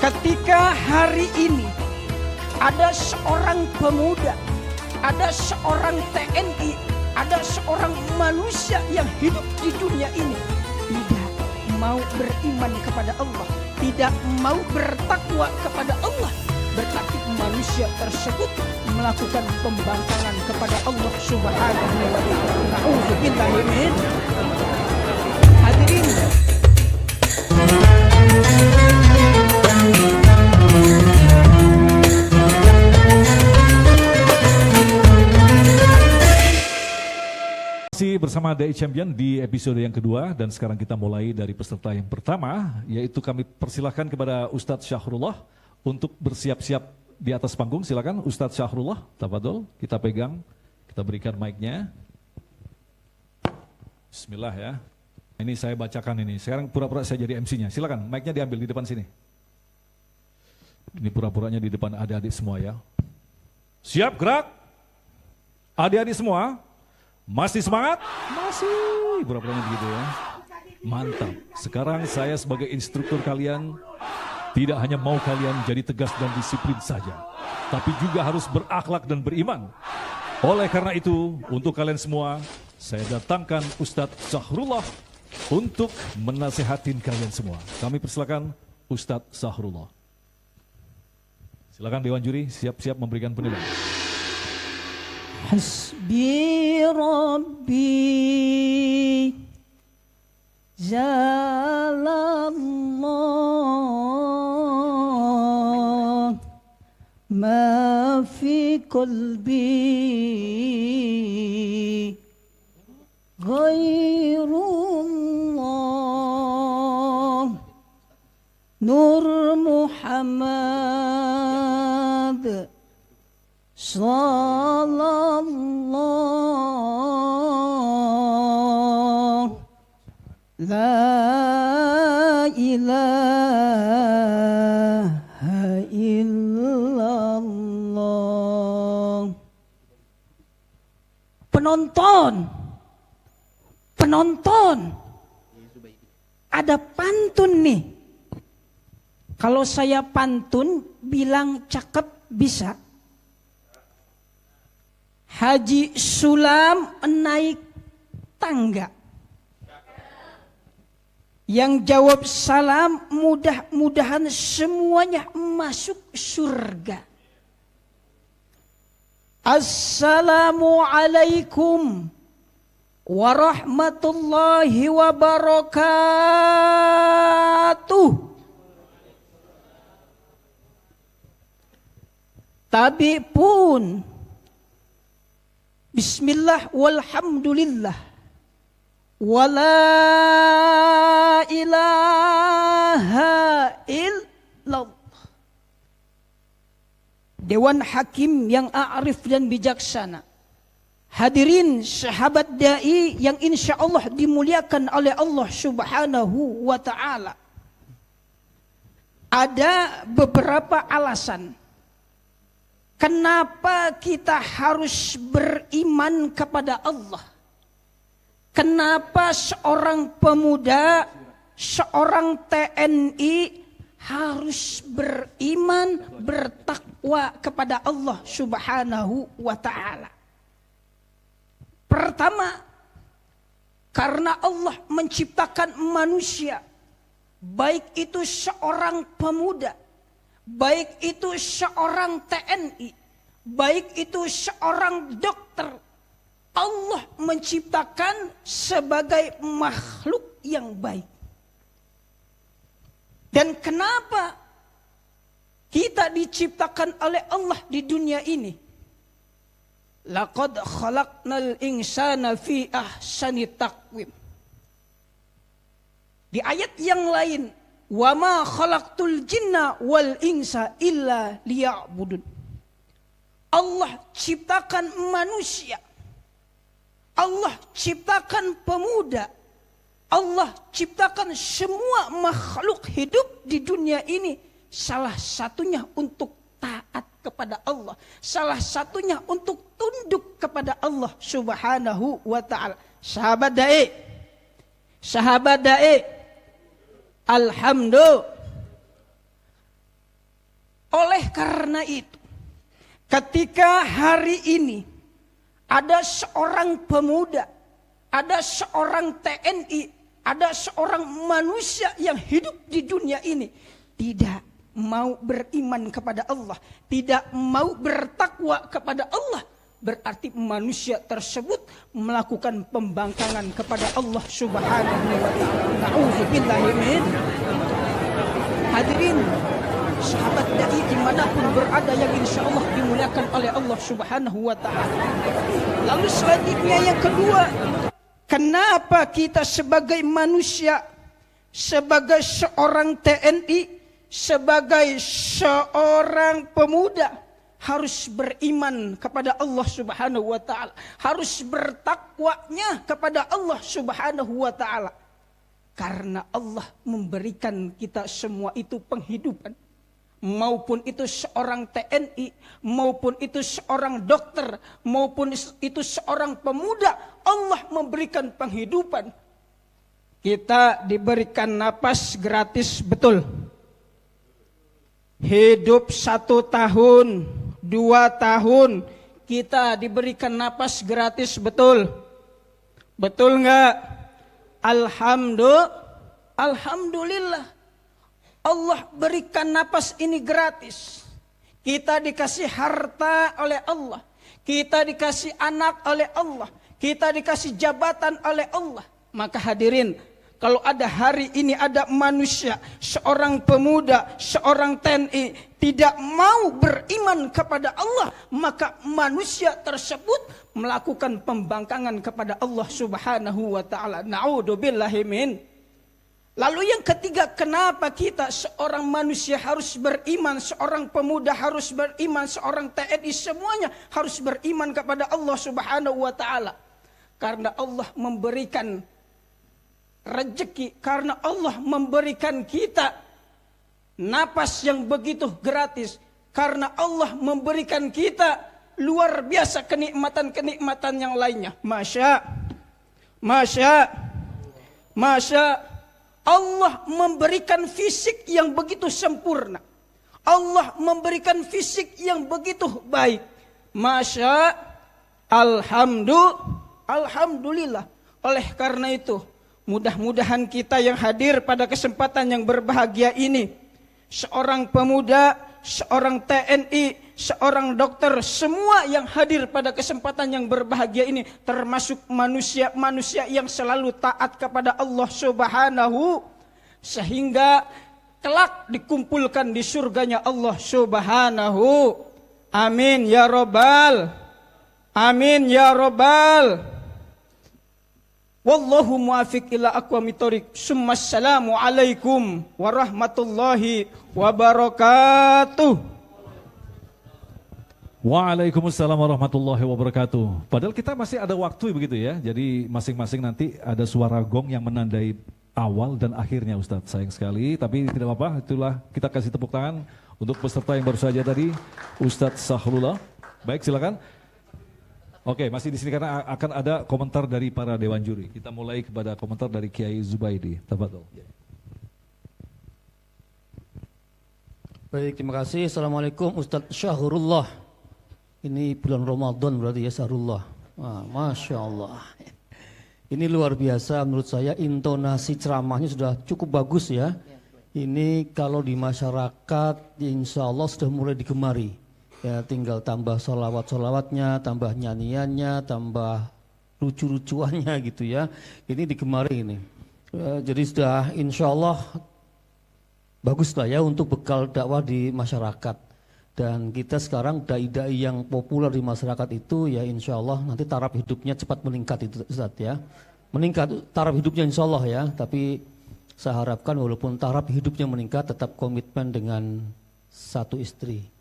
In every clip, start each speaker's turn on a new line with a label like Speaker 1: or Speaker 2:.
Speaker 1: Ketika hari ini ada seorang pemuda, ada seorang TNI, ada seorang manusia yang hidup di dunia ini tidak mau beriman kepada Allah, tidak mau bertakwa kepada Allah, berarti manusia tersebut melakukan pembangkangan kepada Allah Subhanahu wa taala. Nauzubillahi min. Hadirin,
Speaker 2: masih bersama DI Champion di episode yang kedua, dan sekarang kita mulai dari peserta yang pertama, yaitu kami persilahkan kepada Ustadz Syahrullah untuk bersiap-siap di atas panggung. Silakan Ustadz Syahrullah, tafadhol, kita pegang, kita berikan mic-nya. Bismillah ya. Ini saya bacakan ini. Sekarang pura-pura saya jadi MC-nya. Silakan, mic-nya diambil di depan sini. Ini pura-puranya di depan adik-adik semua ya. Siap, gerak. Adik-adik semua. Masih semangat? Masih. Pura-puranya begitu ya. Mantap. Sekarang saya sebagai instruktur kalian tidak hanya mau kalian jadi tegas dan disiplin saja, tapi juga harus berakhlak dan beriman. Oleh karena itu, untuk kalian semua, saya datangkan Ustadz Syahrullah untuk menasehatin kalian semua. Kami persilakan Ustadz Syahrullah. Silakan Dewan Juri, siap-siap memberikan penilaian.
Speaker 1: Hasbi Rabbi Jalallah ma fi qalbi ghairullah Nur Muhammad Sallallahu La ilaha illallah. Penonton, ada pantun nih. Kalau saya pantun bilang cakep bisa. Haji Sulam naik tangga. Yang jawab salam, mudah-mudahan semuanya masuk surga. Assalamualaikum warahmatullahi wabarakatuh. Tabi pun bismillah walhamdulillah wala ilaha illallah. Dewan Hakim yang arif dan bijaksana, hadirin sahabat dai yang insya Allah dimuliakan oleh Allah Subhanahu wa ta'ala. Ada beberapa alasan kenapa kita harus beriman kepada Allah. Kenapa seorang pemuda, seorang TNI harus beriman, bertakwa kepada Allah Subhanahu wa ta'ala. Pertama, karena Allah menciptakan manusia, baik itu seorang pemuda, baik itu seorang TNI, baik itu seorang dokter, Allah menciptakan sebagai makhluk yang baik. Dan kenapa kita diciptakan oleh Allah di dunia ini? Laqad khalaqnal insana fi ahsani taqwim. Di ayat yang lain, wa ma khalaqtul jinna wal insa illa liya'budun. Allah ciptakan manusia, Allah ciptakan pemuda, Allah ciptakan semua makhluk hidup di dunia ini, salah satunya untuk taat kepada Allah, salah satunya untuk tunduk kepada Allah Subhanahu wa ta'ala. Sahabat dai, alhamdulillah. Oleh karena itu, ketika hari ini ada seorang pemuda, ada seorang TNI, ada seorang manusia yang hidup di dunia ini tidak mau beriman kepada Allah, tidak mau bertakwa kepada Allah, berarti manusia tersebut melakukan pembangkangan kepada Allah Subhanahu wa taala. Nauzubillahi min. Hadirin sahabat dai dimanapun berada yang insya Allah dimuliakan oleh Allah Subhanahu wa ta'ala. Lalu selanjutnya yang kedua, kenapa kita sebagai manusia, sebagai seorang TNI, sebagai seorang pemuda harus beriman kepada Allah Subhanahu wa ta'ala, harus bertakwanya kepada Allah Subhanahu wa ta'ala? Karena Allah memberikan kita semua itu penghidupan. Maupun itu seorang TNI, maupun itu seorang dokter, maupun itu seorang pemuda, Allah memberikan penghidupan. Kita diberikan napas gratis, betul. Hidup 1 tahun, 2 tahun, kita diberikan napas gratis, betul. Betul enggak? Alhamdulillah. Allah berikan napas ini gratis. Kita dikasih harta oleh Allah. Kita dikasih anak oleh Allah. Kita dikasih jabatan oleh Allah. Maka hadirin, kalau ada hari ini ada manusia, seorang pemuda, seorang TNI tidak mau beriman kepada Allah, maka manusia tersebut melakukan pembangkangan kepada Allah Subhanahu wa ta'ala. Na'udzubillahi min. Lalu yang ketiga, kenapa kita seorang manusia harus beriman, seorang pemuda harus beriman, seorang TNI semuanya harus beriman kepada Allah Subhanahu wa ta'ala? Karena Allah memberikan rezeki, karena Allah memberikan kita napas yang begitu gratis, karena Allah memberikan kita luar biasa kenikmatan-kenikmatan yang lainnya. Masya Allah memberikan fisik yang begitu sempurna. Allah memberikan fisik yang begitu baik. Alhamdulillah. Oleh karena itu, mudah-mudahan kita yang hadir pada kesempatan yang berbahagia ini, seorang pemuda, seorang TNI, seorang dokter, semua yang hadir pada kesempatan yang berbahagia ini, termasuk manusia-manusia yang selalu taat kepada Allah Subhanahu, sehingga kelak dikumpulkan di surganya Allah Subhanahu. Amin ya Rabbal. Amin ya Rabbal. Wallahu muwafiq ila aqwamit thoriq. Assalamu alaikum warahmatullahi wabarakatuh.
Speaker 2: Waalaikumsalam warahmatullahi wabarakatuh. Padahal kita masih ada waktu begitu ya. Jadi masing-masing nanti ada suara gong yang menandai awal dan akhirnya Ustadz. Sayang sekali, tapi tidak apa-apa. Itulah kita kasih tepuk tangan untuk peserta yang baru saja tadi, Ustadz Sahrullah. Baik, silakan. Oke, masih di sini karena akan ada komentar dari para dewan juri. Kita mulai kepada komentar dari Kiai Zubaidi. Tafadhol.
Speaker 3: Baik, terima kasih. Assalamualaikum Ustadz Syahrullah. Ini bulan Ramadan berarti ya, Syahrullah. Masya Allah. Ini luar biasa menurut saya, intonasi ceramahnya sudah cukup bagus ya. Ini kalau di masyarakat insya Allah sudah mulai digemari. Ya, tinggal tambah sholawat-sholawatnya, tambah nyanyiannya, tambah lucu-lucuannya gitu ya. Ini digemari ini. Jadi sudah insya Allah bagus lah ya untuk bekal dakwah di masyarakat. Dan kita sekarang dai-dai yang populer di masyarakat itu ya insya Allah nanti taraf hidupnya cepat meningkat itu Ustaz ya. Meningkat taraf hidupnya insya Allah ya. Tapi saya harapkan walaupun taraf hidupnya meningkat tetap komitmen dengan satu istri.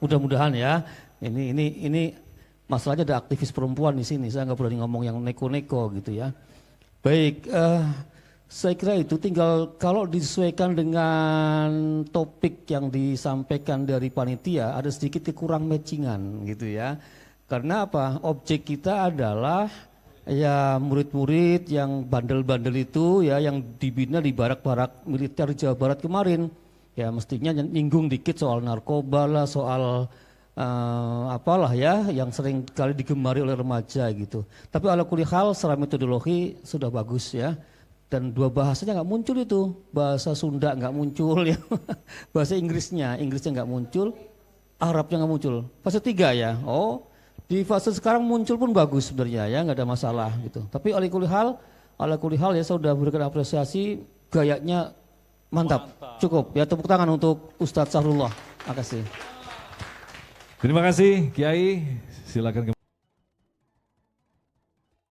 Speaker 3: Mudah-mudahan ya. Ini masalahnya ada aktivis perempuan di sini. Saya nggak berani ngomong yang neko-neko gitu ya. Baik, saya kira itu tinggal kalau disesuaikan dengan topik yang disampaikan dari panitia ada sedikit kurang matchingan gitu ya. Karena apa? Objek kita adalah ya murid-murid yang bandel-bandel itu ya yang dibina di barak-barak militer Jawa Barat kemarin. ya mestinya nyinggung dikit soal narkoba lah, soal apalah ya yang sering kali digemari oleh remaja gitu. Tapi ala kulli hal secara metodologi sudah bagus ya. Dan dua bahasanya nggak muncul itu, bahasa Sunda nggak muncul ya, bahasa Inggrisnya nggak muncul, Arabnya nggak muncul. Fase 3 ya, oh di fase sekarang muncul pun bagus sebenarnya ya, nggak ada masalah gitu. Tapi ala kulli hal ya saya sudah berikan apresiasi, gayanya mantap. Cukup ya, tepuk tangan untuk Ustadz Sahrullah. Makasih.
Speaker 2: Terima kasih Kiai, silakan.